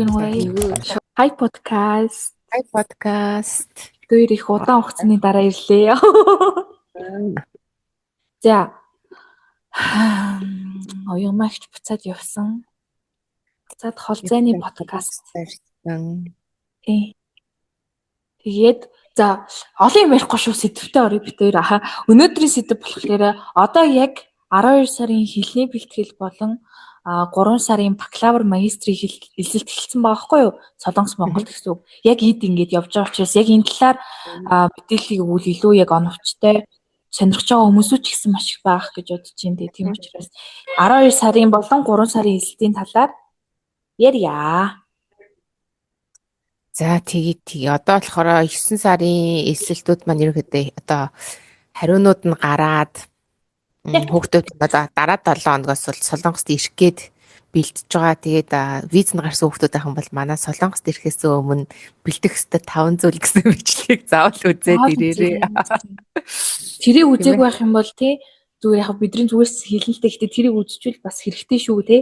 Гинвэй. Hi podcast. Hi podcast. Хоёр их удаан хугацааны дараа ирлээ. За. Оёмагч буцаад явсан. Буцаад хол зайны подкаст. Тэгээд за олон юм ярихгүй шүү, сэдвтэй орё бид хоёр. Өнөөдрийн сэдв болохоор одоо яг 12 сарын хэлний бэлтгэл болон 3 сарын бакалавр магистрийн эзэлт эхэлсэн байгаа байхгүй юу? Солонгос Монголд гэсэн үг. Яг эд ингэж явж байгаа учраас яг энэ талаар мэдээллийг өгвөл илүү яг оновчтой сонирхож байгаа хүмүүсүүд ч гэсэн маш их байх гэж бодож байна. Тийм учраас 12 сарын болон 3 сарын эзэлтийн талаар ярья. За тэгээ одоо болохоор 9 сарын эсэлтүүд маань ерөөхдөө одоо хариунууд нь гараад хүүхдүүд одоо дараа 7 хоногоос бол Солонгост ирэх гээд бэлдэж байгаа. Тэгээд виз нь гарсан хүүхдүүд ахын бол манай Солонгост ирэхээс өмнө бэлдэх ёстой 5 зүйл гэсэн мэтлэгийг заавал үзээд ирээрээ. Тэрийг үзег байх юм бол тий зүгээр яг бидний зүгээс хэлэлтэй. Гэхдээ тэрийг үзчихвэл бас хэрэгтэй шүү тий.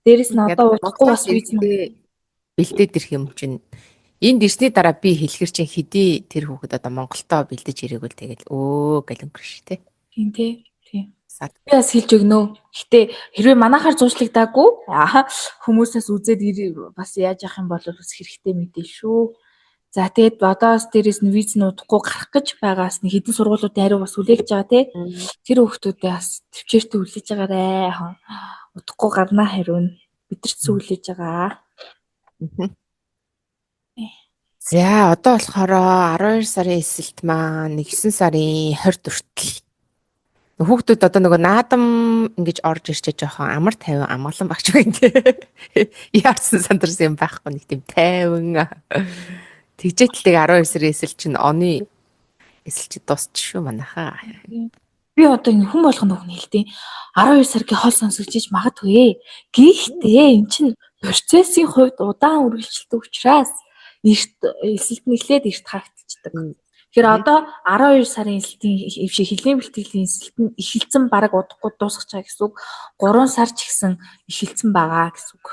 Дээрэс нь одоо удахгүй бас виз нь бэлдээд ирэх юм чинь энд ирсний дараа би хэлэхэр чинь хэдий тэр хүүхэд одоо Монголдоо бэлдэж ирээгүүл тэгэл гэл өнгөрөх шүү тий. Тийм тий. Би бас хэлж өгнө. Гэтэ хэрвээ манайхаар зуушлагдаагүй хүмүүсээс үзээд бас яаж явах юм бол бас хэрэгтэй мэдээ шүү. За тэгээд одоос дээрээс нь виз нь удахгүй гарах гэж байгаас нэг хэдэн сургуулиудын хариу бас хүлээж байгаа тий. Тэр хүүхдүүдээ бас төвчээртэй хүлээж байгаарэ. Удахгүй гарна хариу нь бидэрч хүлээж байгаа. За одоо болохоор 12 сарын эсэлт маань 9 сарын 20 хүртэл хүүхдүүд одоо нөгөө наадам ингэж орж ирчээ жоохон амар тайван амгалан багч байна тий. Яарсан сандарсан юм байхгүй нэг тийм тайван. Тэгжээтлэг 12 сарын эсэл чинь оны эсэл чи дуусч шүү манайхаа. Би одоо энэ хүн болгоно үг хэлдэг. 12 саргийн хол сонсогдож магадгүй. Гэхдээ эн чинь процессын хувьд удаан үргэлжилдэг учраас эсэлт нэглээд эрт харагдчихдаг. Тэгэхээр одоо 12 сарын эсэлтийн хэлний бэлтгэлийн эсэлт нь эхэлсэн бараг удахгүй дуусах чаа гэсэн үг. 3 сар ч гэсэн эхэлсэн байгаа гэсэн үг.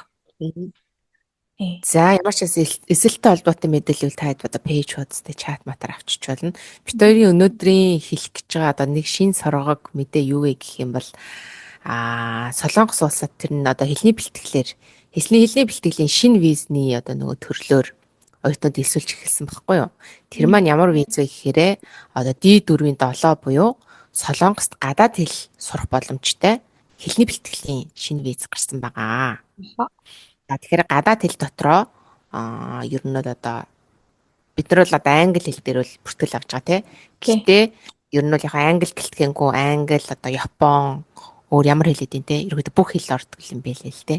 За ямар ч эсэлттэй холбоотой мэдээлэл таад одоо пэйж хуудастай чат матар авчиж болно. Бид хоёрын өнөөдрийн хэлэх гэж байгаа одоо нэг шин соргог мэдээ юу вэ гэх юм бол Солонгос улсад тэр нь одоо хэлний бэлтгэлээр хэлний бэлтгэлийн шинэ визний одоо нөгөө төрлөөр оюутнууд элсүүлж эхэлсэн байхгүй юу? Тэр маань ямар виз вэ гэхээр одоо D4-ийн 7 буюу Солонгост гадаад хэл сурах боломжтой хэлний бэлтгэлийн шинэ виз гарсан байгаа. Тэгэхээр гадаад хэл дотроо ер нь одоо бид нар бол одоо англи хэл дээр бол бүртгэл авч байгаа тий. Гэхдээ ер нь бол яг англи гэлтгэнгүү англи одоо Япон өөр ямар хэл хэдийн тий. Ерөөдөө бүх хэл ордог юм байл л тий.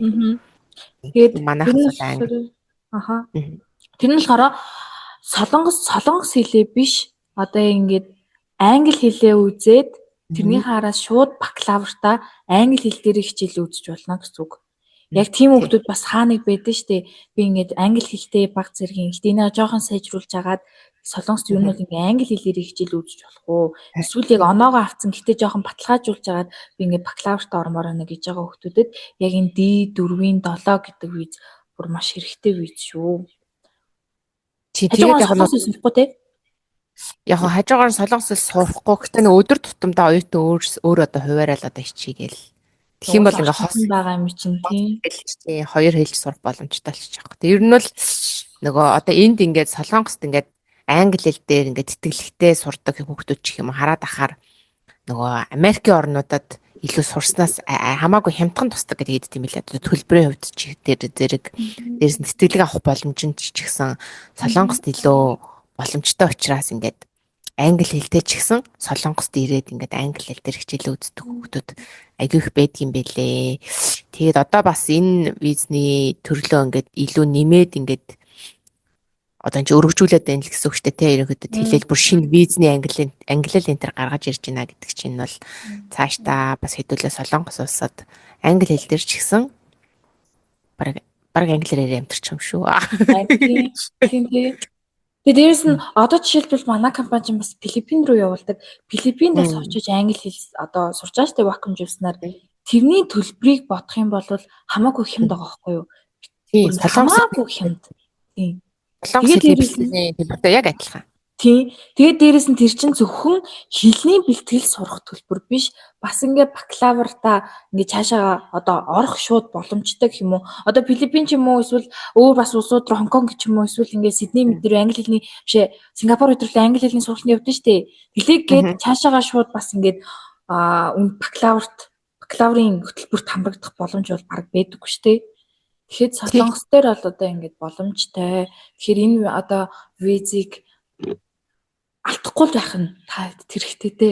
Тэгээд манайх англи. Тэр нь болохоор солонгос хэлээ биш одоо ингээд англи хэлээ үзээд тэрний хараас шууд бакалавртаа англи хэл дээр хичээл үзэж болно гэсэн үг. Яг тийм хүмүүс бас хааныг байдэн штэ. Би ингээд англи хэлтэй баг зэргийн ихтэй нэг жоохон сайжруулж агаад солонгост юу нэг ингээд англи хэлээр хичээл үзэж болох уу? Эсвэл яг оноогоо авцсан гэхдээ жоохон баталгаажуулж агаад би ингээд бакалаврт ормоор байна гэж байгаа хүмүүстэд яг энэ D4-ийн 7 гэдэг виз бүр маш хэрэгтэй виз шүү. Тэгээд яг нь сурахгүй те. Яг хажуугаар солонгосоос сурахгүй гэхдээ нэг өдөр тутамдаа оюутан өөр одоо хуваарай л одоо хичээгээл. Тэгэх юм бол ингээ хос байгаа юм чинь тийм. Хоёр хэлж сурах боломжтой болчих жоох. Тэг ер нь бол нөгөө одоо энд ингээд солонгост ингээд англи хэл дээр ингээд тэтгэлэгтэй сурдаг хүүхдүүд ч юм хараад ахаар нөгөө Америкийн орнуудад илүү сурснаас хамаагүй хямдхан тусдаг гэдэг тийм билээ. Төлбөрийн хувьд ч дээр зэрэг дээрс нь сэтгэлгээ авах боломж нь ч гэсэн солонгост илүү боломжтой учраас ингээд англи хэлтэй ч гэсэн солонгост ирээд ингээд англи хэл дээр хичээл үздэг хүүхдүүд айгүй их байдаг юм бэлээ. Тэгээд одоо бас энэ визний төрлөө ингээд илүү нэмээд ингээд одоо энэ өргөжүүлээд байна л гэсэн үг шүү дээ. Тэ ерөнхийдөө хэлэл бүр шинэ визний англи энэ төр гаргаж ирж байна гэдэг чинь бол цаашдаа бас хэдүүлээ солонгос улсад англи хэл дээр ч гэсэн баг англиараа амьдарч юм шүү. Тийм. Тэгээд дээрэс нь одоо жишээлбэл манай компани чинь бас Филиппин руу явуулдаг. Филиппиндээс очиж англи хэл одоо сурч байгаа штэ вакуум живснаар тэрний төлбөрийг бодох юм бол хамаагүй хямд байгаа байхгүй юу? Тийм, Бүр солонгос хамаагүй хямд. Тийм. солонгос Тэгээд хэлний дээрээс нь бэлтгэлийн төлбөртэй яг адилхан. тийм. Тэгээд дээрэс нь тэр чинь зөвхөн хэлний бэлтгэл сурах төлбөр биш. Бас ингээ бакалавртаа ингээ цаашаа одоо орох шууд боломжтой гэх юм уу? Одоо Филиппин ч юм уу эсвэл өөр бас улсууд руу Хонконг ч юм уу эсвэл ингээ Сидней мэдэр англи хэлний бишээ Сингапур өдрлөө англи хэлний сургалтанд явдсан шүү дээ. Тэлээгээд цаашаагаа шууд бас ингээд бакалаврын хөтөлбөрт хамрагдах боломж бол баг байдаггүй шүү дээ. Тэгэхээр солонгос дээр бол одоо ингээд боломжтой. Тэгэхээр энэ одоо визийг алдахгүй л байх нь та тэрхтээ те.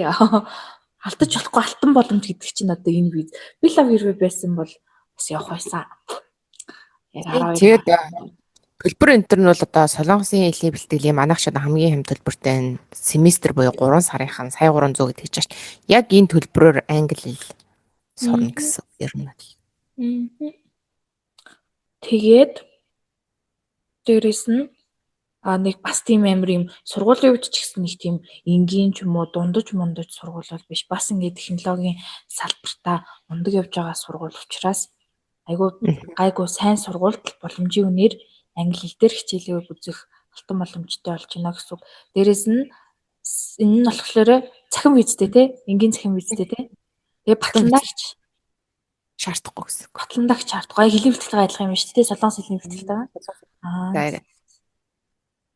Алдаж болохгүй алтан боломж гэдэг чинь одоо энэ виз. Би лав хэрвээ байсан бол бас явах байсан. Яг 12. Тэгээд төлбөр энэ төр нь бол одоо солонгосын хэлний бэлтгэлийн манайх ч одоо хамгийн хэм төлбөртэй нь семестр буюу 3 сарынхан сая 300 гэдэг чаш. Яг энэ төлбөрөөр англи хэл сурна гэсэн ер нь бол. Тэгээд дээрэс нь нэг бас тийм амир юм сургуулийн үед ч гэсэн нэг тийм энгийн ч юм уу дундаж сургууль бол биш. Бас ингээд технологийн салбартаа ундаг явж байгаа сургууль учраас гайгүй сайн сургуульд боломжийн үнээр англи хэл дээр хичээлээ үзэх алтан боломжтой болж байна гэсэн үг. Дээрэс нь энэ нь болохоор цахим визтэй те, энгийн цахим визтэй те. Тэгээ батландагч шаардахгүй гэсэн. батландагч шаардахгүй. Хэлний бэлтгэлтэй адилхан юм шүү дээ. Солонгос хэлний бэлтгэлтэй.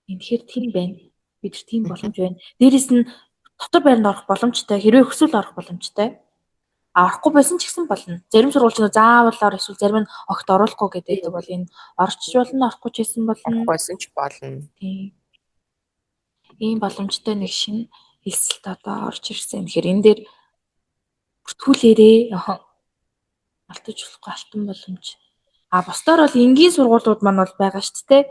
Тэгэхээр тийм байна. Бид нар тийм боломж байна. Дээрээс нь дотор байранд орох боломжтой. Хэрвээ өсвөл орох боломжтой. Орохгүй байсан ч гэсэн болно. Зарим сургуульч заавал эсвэл зарим нь огт оруулахгүй гэдэг бол энэ орч болно, орохгүй ч гэсэн болно. Байсан ч болно. Тийм. Ийм боломжтой нэг шинэ хэлсэлт одоо орж ирсэн. Тэгэхээр энэ дээр бүртгүүлээрээ алдаж болохгүй алтан боломж. Бусдаар бол энгийн сургуулиуд маань бол байгаа шүү дээ.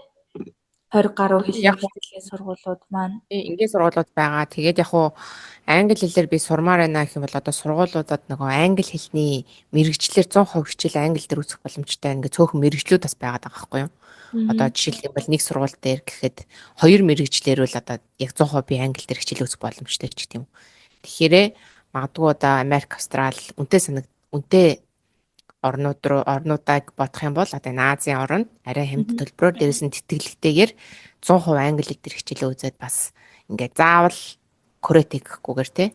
20 гаруй хэлний бэлтгэлийн сургуулиуд маань. Энгийн сургуулиуд байгаа. Тэгээд яг уу англи хэлээр би сурмаар байна гэх юм бол одоо сургуулиудад нөгөө англи хэлний мэрэгчлэр 100% хичээл англи дээр үзэх боломжтой ингээ цөөхөн мэрэгчлүүд бас байгаад байгаа байхгүй юу? Одоо жишээлбэл нэг сургууль дээр гэхэд 2 мэрэгчлэр бол одоо яг 100% би англи дээр хичээл үзэх боломжтой ч гэх юм. Тэгэхээр магадгүй одоо Америк, Австрали үнэтэй орнуудаа бодох юм бол одоо энэ Азийн орнд арай хямд төлбөрөөр дээрээс нь тэтгэлэгтэйгээр 100% англи хэл дээр хичээлээ үзээд бас ингээд заавал Корет гэхгүйгээр те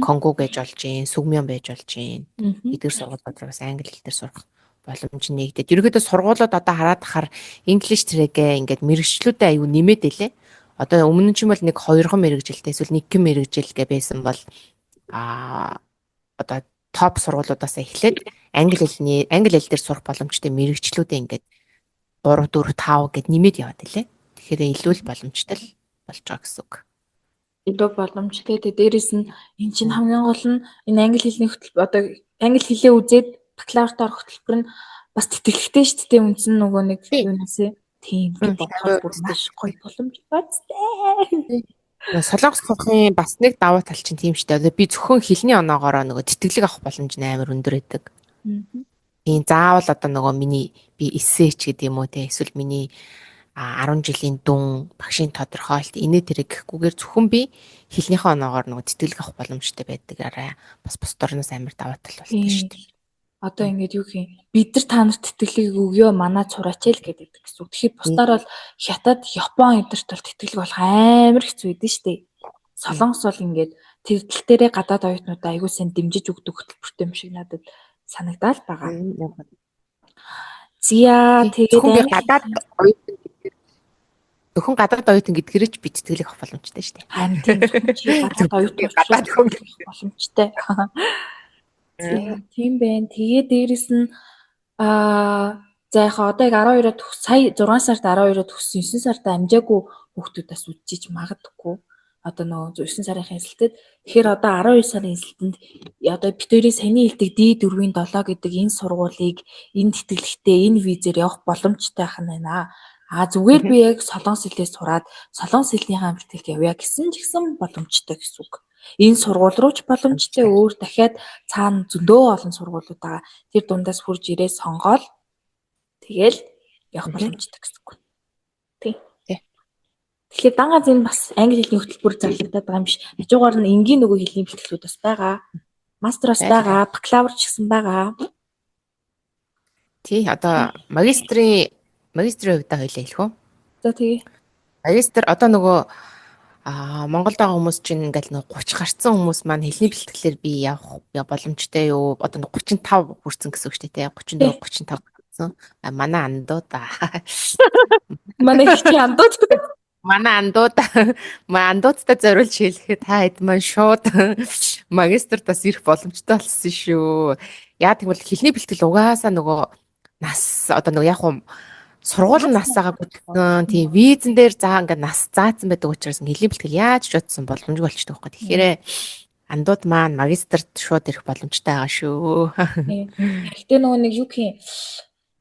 Конго гэж болж гин, Сүгмян байж болж гин. Эдгээр сургуулиуд бас англи хэл дээр сурах боломж нэгдэд. Ерөнхийдөө сургуулиуд одоо хараад ахаар English track-ээ ингээд мэрэгчлүүдээ аюу нэмээд илээ. Одоо өмнө нь ч юм бол нэг 2 мэрэгжилтэй эсвэл 1 мэрэгжил гэ байсан бол одоо топ сургуулиудаас эхлээд англи хэл дээр сурах боломжтой мэрэгчлүүдээ ингээд 3 4 5 гэд нэмээд яваад илээ. Тэгэхээр илүү л боломжтой л болж байгаа гэсэн үг. Илүү боломжтой. Дээрээс нь эн чинь хамгийн гол нь энэ англи хэлний хөтөлбөр одоо англи хэлээ үзээд бакалаврт орох хөтөлбөр нь бас тэтгэлэгтэй шүү дээ. Үндсэн нөгөө нэг юунасээ тийм бодоход бүр маш гоё боломж байцтай. Солонгос сурахын бас нэг давуу тал чинь тийм шүү дээ. Би зөвхөн хэлний оноогоороо нөгөө тэтгэлэг авах боломж нь амар өндөр байдаг. Тийм заавал одоо нөгөө миний би эсэч гэдэг юм уу те эсвэл миний 10 жилийн дүн багшийн тодорхойлт инээ тэрэг гэхгүйгээр зөвхөн би хэлнийхээ оноогоор нөгөө тэтгэлэг авах боломжтой байдаг арай бас бус дорноос амар даваа тал болдог шүү дээ. Одоо ингэж юу гэх юм бид нар та нарт тэтгэлэг өгөө манаа цураач л гэдэг гэсэн үг. Тэгэхээр бусдаар бол Хятад, Япон эдэрт бол тэтгэлэг болох амар хэцүү байдэн шүү дээ. Солонгос бол ингэж тэр тал дээрээ гадаад оюутнуудаа аягүй сайн дэмжиж өгдөг хөтөлбөртэй юм шиг надад санагдаад байгаа. Зя тэгээд зөвхөн гадаад оюутан гэдгээр ч би тэтгэлэг авах боломжтой шүү дээ. Харин тийм гадаад оюутан гадаад боломжтой. Тийм байна. Тэгээд дээрэс нь за яхаа одоо яг 12-аад сая 6 сард 12-аад төгссөн 9 сард амжаагүй хүүхдүүдээс үдчиж магадгүй. Одоо нөгөө 9 сарын хэлэлтэд тэгэхээр одоо 12 сарын хэлэлтэнд одоо битүүрийн саяны хэлдэг D4-7 гэдэг энэ сургуулийг энэ тэтгэлэгтээ энэ визээр явах боломжтой байх нь байна. Зүгээр би яг солонгос хэлээ сураад солонгос хэлнийхээ бэлтгэлд явъя гэсэн ч гэсэн боломжтой гэсэн үг. Энэ сургууль руу ч боломжтой өөр дахиад цаана зөндөө олон сургуулиуд байгаа. Тэр дундаас хурж ирээ сонгоод тэгэл явах боломжтой гэсэн үг. Тийм. Тэгэхээр дангааз энэ бас англи хэлний хөтөлбөр зарлагдаад байгаа юм биш. Хажуугаар нь энгийн нөгөө хэлний бэлтгэлүүд бас байгаа. Мастерс байгаа, бакалавр ч гэсэн байгаа. Тий, одоо магистрийн магистрийн хувьдаа хэлээ хэлэх үү? За тэгээ. Магистр одоо нөгөө Монголд байгаа хүмүүс чинь ингээл нөгөө 30 гарцсан хүмүүс маань хэлний бэлтгэлээр би явах боломжтой юу? Одоо нөгөө 35 хүрсэн гэсэн үг шүү дээ, 34 35 хүрсэн. Манай андуудаа. Манай хичээ андууд. Манай андуудтай зориулж хэлэхэд та хэд маань шууд магистртаас ирэх боломжтой болсон шүү. Яа тэгвэл хэлний бэлтгэл угаасаа нөгөө нас одоо нөгөө яг хуу сургуулийн насаагаа бүтэн тийм визэн дээр ингээд нас заасан байдаг учраас хэлний бэлтгэл яаж ч утсан боломжгүй болчихдог байхгүй. Тэгэхээр андууд маань магистрт шууд ирэх боломжтой байгаа шүү. Гэхдээ нөгөө нэг юу гэх юм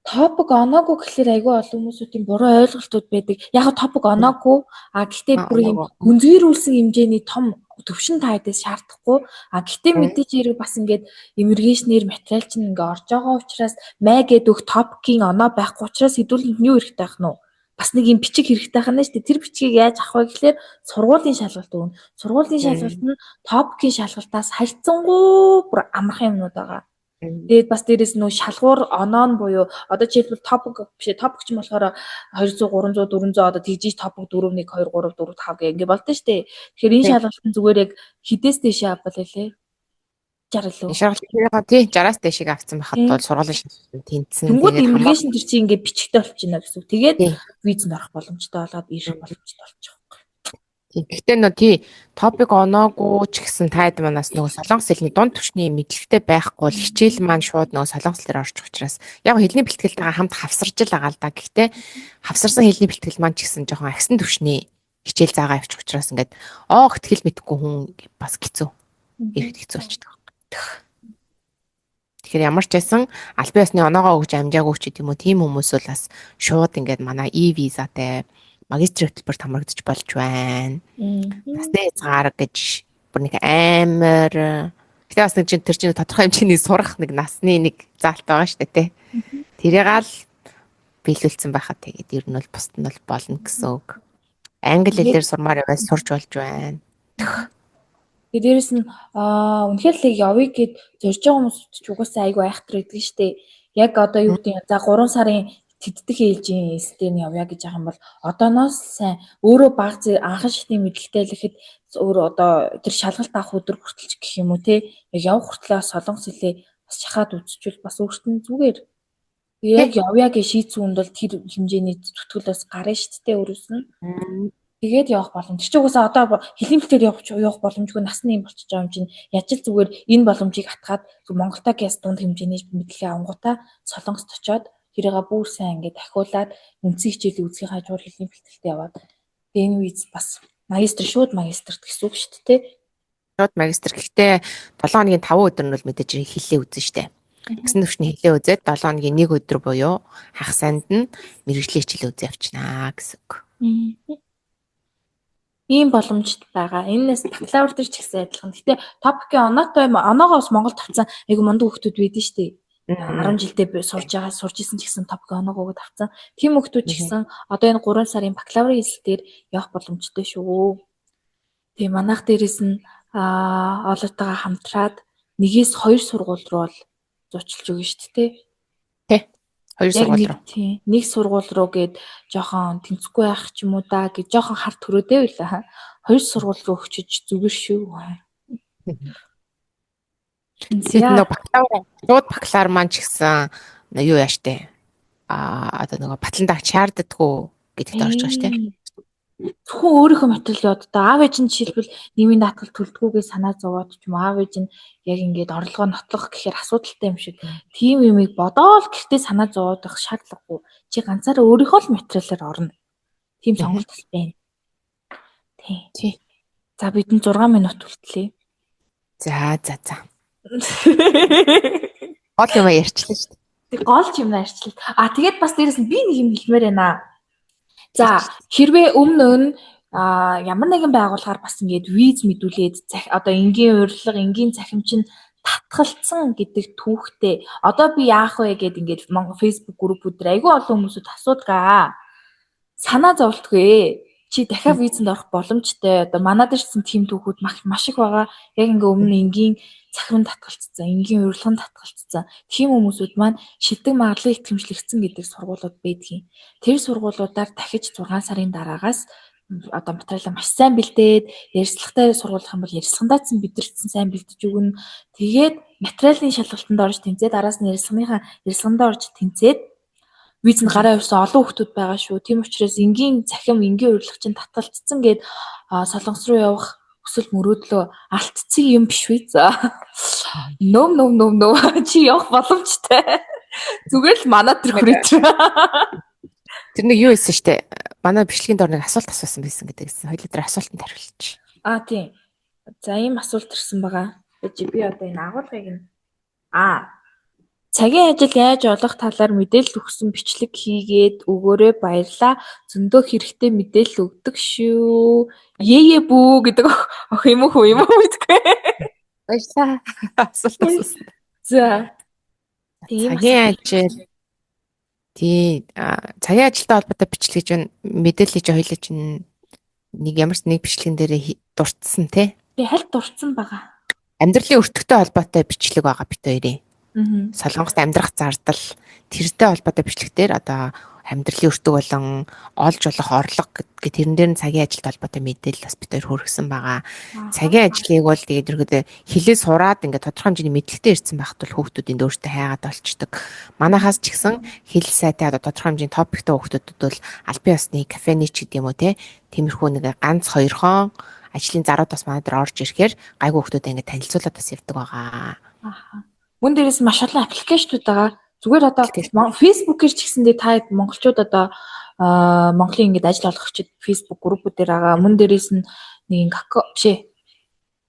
топик оноогүй гэхэлэр айгүй олон хүмүүсийн буруу ойлголтууд байдаг. Яг топик оноогүй гэхдээ бүр юм гүнзгийрүүлсэн хэмжээний том төвшин таадаас шаардахгүй. Гэхдээ мэдээж хэрэг бас ингээд иммиграшнэр материал чинь ингээд орж байгаа учраас май гэдэг өх топикийн оноо байхгүй учраас хэдүүлэнд нь юу хэрэгтэй байх нь бас нэг юм бичиг хэрэгтэй хана шүү дээ. Тэр бичгийг яаж авах вэ гэхэлэр сургуулийн шалгалт өгнө. Сургуулийн шалгалт нь топикийн шалгалтаас харьцангуй бүр амархан юмнууд байгаа. Тэгээд бас дээрэс нөө шалгуур оноо нь буюу одоо жишээлбэл топик биш топик ч юм болохоор 200 300 400 одоо тэгжиж топик 4 1 2 3 4 5 гэх ингэ болдоо штэ. Тэгэхээр энэ шалгалтын зүгээр яг хідээс дэше авбал хэлээ. 60 лөө. Шалгалт тий 60-аас дэшиг авсан байхад бол сургуулийн шалгалт тэнцсэн. Тэгээд иммиграшн төр чи ингэ бичгтэй болчихно гэсэн үг. Тэгээд визэнд орох боломжтой болоод ирэх боломжтой болчих. Гэхдээ нөө тий топик оноогүй ч гэсэн таад манаас нөгөө солонгос хэлний дунд түвшний мэдлэгтэй байхгүй бол хичээл маань шууд нөгөө солонгос хэлээр орчих учраас яг хэлний бэлтгэлтэйгээ хамт хавсарж л байгаа л да. Гэхдээ хавсарсан хэлний бэлтгэл маань ч гэсэн жоохон агсан түвшний хичээл заагаа явчих учраас ингээд ихтгэл мэдхгүй хүн бас хэцүү. Ирэх хэцүү болчихдог. Тэгэхээр ямар ч байсан аль биесны оноогоо өгж амжаагүй ч гэдэм үү тийм хүмүүс бол бас шууд ингээд манай визатай магистрийн хөтөлбөрт хамрагдаж болж байна. Насны хязгаар гэж бүр нэг амар. Гэтэ бас нэг тэр чинь тодорхой хэмжээний сурах нэг насны нэг заалт байгаа шүү дээ тий. Тэрийг ал биелүүлсэн байхад тэгээд ер нь бол бусд нь бол болно гэсэн үг. Англи хэлээр сурмаар яваас сурж болж байна. Тэгээд дээрэс нь үнэхээр л явъя гэд зорж байгаа хүмүүс ч угаасаа айгүй айхтар байдаг шүү дээ. Яг одоо юу гэдэг за 3 сарын тэддэх ээлжийн эсдэн явъя гэж байгаа юм бол одооноос сайн өөрөө баг анхан шатны мэдлэгтэй л ихэд өөрөө одоо тэр шалгалт авах өдөр хүртэлч гэх юм уу те яг явах хүртлээр солонгос хэлээ бас шахаад үзчихвэл бас өөрт нь зүгээр яг явъя гэж шийдсэн хүнд бол тэр хэмжээний зүтгэлээс гарна шүү дээ өөрөөс нь тэгээд явах боломж чи угаасаа одоо хэлний бэлтгэл явах боломжгүй насны юм болчихж байгаа юм чинь яаж л зүгээр энэ боломжийг атгаад Монголтой гэс дунд хэмжээний мэдлэгээ авангуудаа солонгост очиод тэрийг бүр сайн ингээд дахиулаад үндсэн хичээлийн үзхийн хажуур хэлний бэлтгэлтэй яваад энэ виз бас шууд магистрт гэсэн үг шүү дээ. Шууд магистр гэхдээ 7 хоногийн 5 өдөр нь бол мэдээж хэллээ үзэн штэ. Гэсэн төвчний хэлээ үзээд 7 хоногийн 1 өдөр буюу хагас санд нь мэргэжлийн хичээл үзээ авчнаа гэсэн үг. Ийм боломжтой байгаа. Энэс бакалавр төр ч гэсэн адилхан. Гэтэ топикийн оноогоос Монголд авсан айгу мундаг хүмүүс байдэн штэ. 10 жилдээ сурж исэн ч гэсэн топик оноогоо тавцсан. Тим хүмүүс ч гэсэн одоо энэ 3 сарын бакалаврын хэлээр явах боломжтой шүү. Тэгээ манайх дээрээс нь олоотойгоо хамтраад 1-2 сургууль руу л зочлж өгнө шүү дээ. Тэ. 2 сургууль руу. Тийм. Нэг сургууль руу гээд жоохон тэнцэхгүй байх ч юм уу да гэж жоохон хар төрөөдөө байлаа. 2 сургууль руу өчөж зүгээр шүү. Тэгээд нөгөө бакалавр маань ч гэсэн юу яаш тээ. Одоо нөгөө батлан дагч шаарддаггүй гэдэгт орж байгаа шүү дээ. Зөвхөн өөрийнхөө материал яваад та аав ээж нь жишээлбэл нэмийн даатгал төлдгүүгээ санаа зовоод ч юм аав ээж нь яг ингээд орлогоо нотлох гэхээр асуудалтай юм шиг тийм юмыг бодоол гэртээ санаа зовоод байх шаардлагагүй. Чи ганцаараа өөрийнхөө л материалаар орно. Тийм сонголт байна. Тий. За бид нь 6 минут үлдлээ. За. Гол юм ярьчлаа шүү дээ. Гол юм ярьчлаа. Тэгээд бас дээрэс нь би нэг юм хэлмээр байна. За хэрвээ өмнө нь ямар нэгэн байгууллагаар бас ингээд виз мэдүүлээд одоо энгийн урилга, энгийн цахим чинь татгалцсан гэдэг түүхтэй. Одоо би яах вэ гэд ингээд Facebook группүүд дээр айгүй олон хүмүүсүүд асуудгаа. Санаа зовлтгүй. чи дахиад визэнд орох боломжтой. Одоо манай дээр ч гэсэн тийм түүхүүд маш их байгаа. Яг ингээ өмнө энгийн цахим татгалцсан, энгийн урилган татгалцсан. Тийм хүмүүсүүд маань шилдэг магадлалын итгэмжлэгдсэн гэдэг сургуулиуд байдгийн. Тэр сургуулиудаар дахиж 6 сарын дараагаас одоо материалаа маш сайн бэлдээд ярилцлагатай сургуулах юм бол ярилцлагандаа ч бидрэлцэн сайн бэлдэж өгнө. Тэгээд материалын шалгалтанд орж тэнцээд араас нь ярилцлагандаа орж тэнцээд визэнд гараа явсан олон хүмүүс байгаа шүү. Тийм учраас энгийн цахим, энгийн урилга чинь татгалцсан гээд солонгос руу явах өсөл мөрөөдлөө алдцсан юм биш үү? Ном чи явах боломжтой. Зүгээр л манай тэр хүрээч. Тэр нэг юу хэлсэн штэ. Манай бичлэгийн дор нэг асуулт асуусан байсан гэдэг гэсэн. Хоёул дээр асуултанд хариулчих. Тийм. За ийм асуулт ирсэн байгаа. Би одоо энэ агуулгыг нь цагийн ажил яаж олох талаар мэдээлэл өгсөн бичлэг хийгээд өгөөрэй баярлаа. Зөндөө хэрэгтэй мэдээлэл өгдөг шүү. Бүү гэдэг ох юм уу гэдэггүй. Баярлаа. Асуулт асуусан. За. Цагийн ажил цагийн ажилтай холбоотой бичлэг чинь мэдээлэл чи хоёлаа чинь нэг ямар ч нэг бичлэгэн дээр дурдсан тий. Би хальт дурдсан байгаа. Амьдралын өртөгтэй холбоотой бичлэг байгаа бит хоёрын. Солонгост амьдрах зардал тэртэй холбоотой бичлэгтэр одоо амьдралын өртөг болон олж болох орлого гэх тэрэн дээр нь цагийн ажилт холбоотой мэдээлэл бас бид хоёр хөргсөн байгаа. Цагийн ажлыг бол тэгээд ерөөдөө хилээ сураад ингээд тодорхой хэмжээний мэдлэгтэй ирсэн байхад бол хүүхдүүд энд өөртөө хайгаад олчдөг. Манайхаас ч гэсэн хэл сайтай одоо тодорхой хэмжээний топиктэй хүүхдүүдэд бол албан ёсны кафены ч гэдэг юм уу те тиймэрхүү нэг ганц хоёрхон ажлын зарууд бас манай дээр орж ирэхээр гайгүй хүүхдүүдэд ингээд танилцуулаад бас явдаг байгаа. Мөн дээрээс маш олон аппликейшнуд байгаа. Зүгээр одоо Facebook-ээр ч гэсэндээ та монголчууд одоо Монголын ингээд ажил олгогчид Facebook группүүдээр байгаа. Мөн дээрээс нь нэг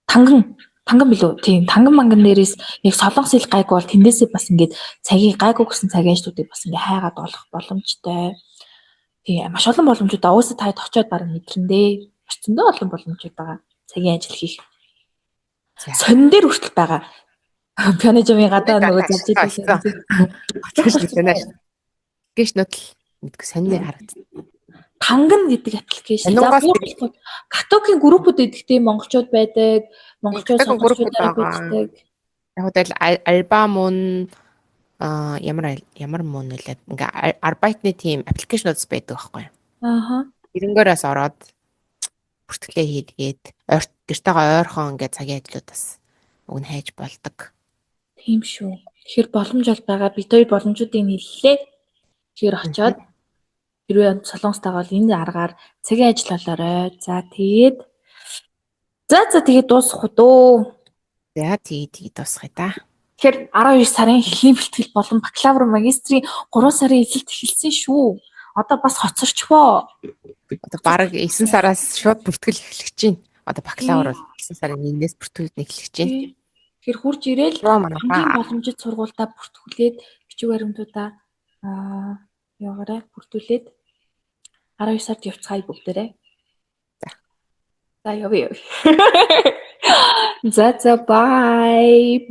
танган билүү? Тийм, танган манган дээрээс яг солонгос хэл гайгүй бол тэндээсээ бас ингээд цагийг гайгүй гэсэн цагийн ажлуудыг бас ингээд хайгаад олох боломжтой. Тийм, маш олон боломжууд байгаа. Уусаа таад очиод бараг мэдрэндээ. Маш зөндөө олон боломжууд байгаа. Цагийн ажил хийх. Сонин дээр хүртэл байгаа. Пианожмын гадаа нөгөө зарж идэв. Гэш нотл мэдгүй сонир харагдсан. Танган гэдэг аппликейшн. Катокийн группүүд эдгтэй монголчууд байдаг. Монголчууд группуудаар байдаг. Яг л альбом мөн ямар мөн үлээ ингээ арбайтны тим аппликейшнуд байдаг байхгүй. Эрэнгээрээс ороод бүртгэлээ хийдгээд гэртэйгээ ойрхон ингээ цагийн ажлууд бас уг нь хайж болдог. Тийм шүү. Тэгэхээр боломж бол байгаа. Бид хоёр боломжуудыг нийллээ. Тэгэхээр очиод хэрвээ солонгостойгоо бол энэ аргаар цагийн ажил болоорой. За тэгээд дуусах уу дөө. За тэгээд дуусгая да. Тэгэхээр 12 сарын эхлэлийн бэлтгэл болон бакалавр магистрийн 3 сарын эзэлт эхэлсэн шүү. Одоо бас хоцорчвоо. Одоо бараг 9 сараас шууд бүртгэл эхлэх чинь. Одоо бакалавр бол 9 сарын 1-ээс бүртгэлд эхлэх чинь. Тэгэхээр хурж ирээл хамгийн боломжит сургуультай бүртгүүлээд бичиг баримтуудаа яваарай бүртгүүлээд 12 сард явцгаая бүгдээрээ. За явъя. За bye.